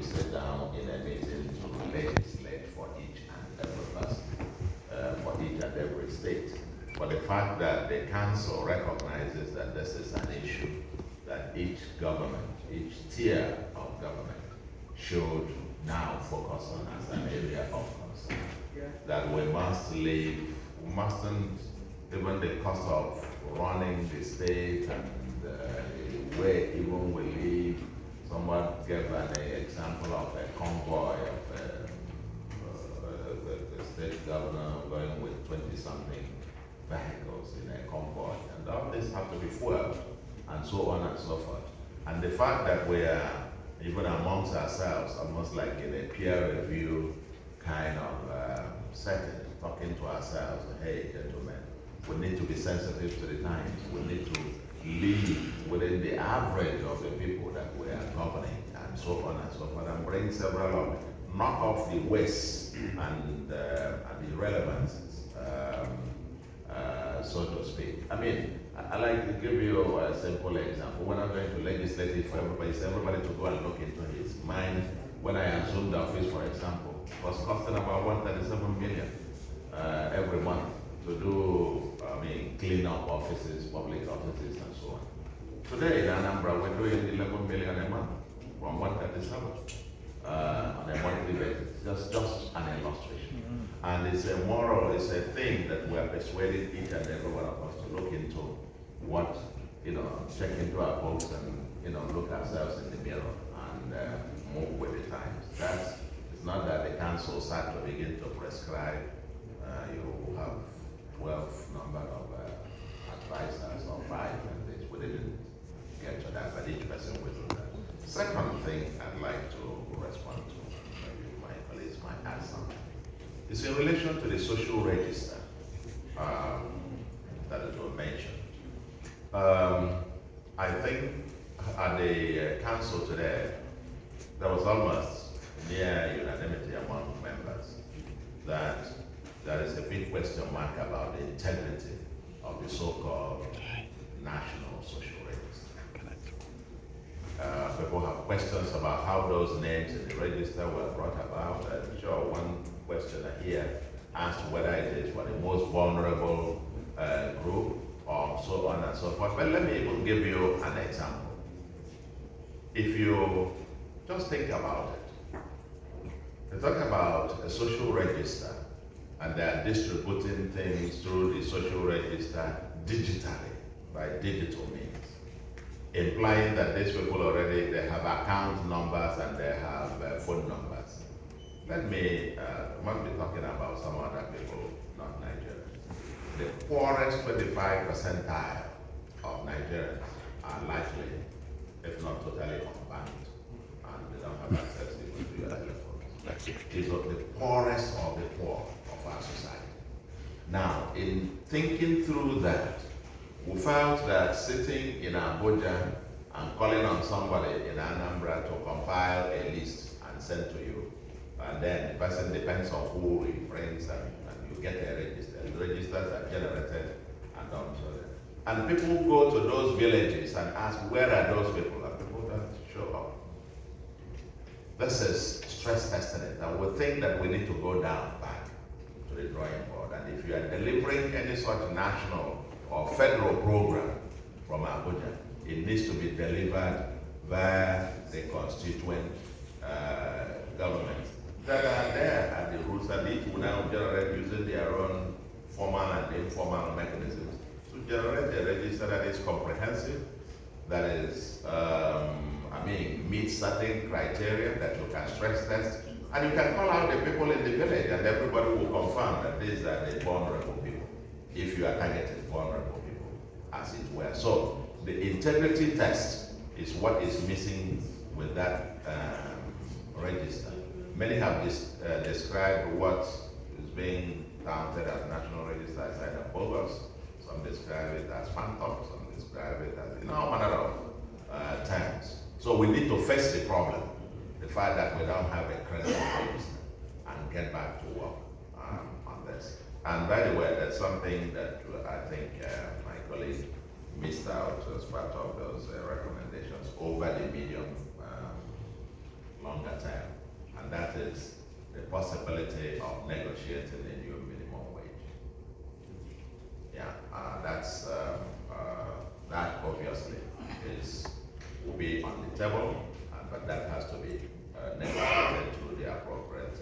sit down in a meeting to legislate for each and every person, for each and every state. But the fact that the council recognizes that this is an issue that each government, each tier of government should now focus on as an area of concern. Yeah. That we must leave, we mustn't, even the cost of running the state and the way even we live. Someone gave an example of a convoy of the state governor going with 20-something vehicles in a convoy, and all this have to be fueled, and so on and so forth. And the fact that we are, even amongst ourselves, almost like in a peer review kind of setting, talking to ourselves, hey gentlemen, we need to be sensitive to the times, we need to live within the average of the people that we are governing, and so on and so forth, and bring several of, knock off the waste and the irrelevances, so to speak. I mean, I like to give you a simple example. We're not going to legislate it for everybody. It's everybody to go and look into his mind. When I assumed the office, for example, it was costing about 137 million every month to do, clean up offices, public offices, and so on. Today in Anambra, we're doing 11 million a month from 137 on a monthly basis. Just an illustration. And it's a moral, it's a thing that we are persuading each and every one of us to look into what, check into our books and, look ourselves in the mirror and move with the times. It's not that the council sat to begin to prescribe. You have 12 number of advisors or 5, and this. We didn't get to that, but each person will do that. Second thing I'd like to respond to, maybe my colleagues might add something. It's in relation to the social register that it was mentioned. I think at the council today, there was almost near unanimity among members that there is a big question mark about the integrity of the so-called National Social Register. People have questions about how those names in the register were brought about. I'm sure one questioner here asked whether it is for the most vulnerable group or so on and so forth. But let me even give you an example. If you just think about it, they talk about a social register and they are distributing things through the social register digitally, by digital means, implying that these people already, they have account numbers and they have phone numbers. Let me, must be talking about some other people, not Nigerians. The poorest 25 percentile of Nigerians are likely, if not totally unbanked, and they don't have access even to your telephones. These are the poorest of the poor of our society. Now, in thinking through that, we felt that sitting in Abuja and calling on somebody in Anambra to compile a list and send to you, and then the person depends on who reprints and you get a register. The registers are generated and done to them. And people go to those villages and ask, where are those people? And people don't show up. This is stress testing it. And we think that we need to go down back to the drawing board. And if you are delivering any such national or federal program from Abuja, it needs to be delivered via the constituent governments that are there at the roots, and each will now generate using their own formal and informal mechanisms to generate a register that is comprehensive, that is, meets certain criteria that you can stress test, and you can call out the people in the village, and everybody will confirm that these are the vulnerable people, if you are targeting vulnerable people, as it were. So the integrity test is what is missing with that register. Many have described what is being counted as national register as either bogus. Some describe it as phantom, some describe it as all manner of terms. So we need to face the problem, the fact that we don't have a credible register, and get back to work on this. And by the way, there's something that I think my colleague missed out as part of those recommendations over the medium longer term, and that is the possibility of negotiating a new minimum wage. Yeah, that obviously will be on the table, but that has to be negotiated through the appropriate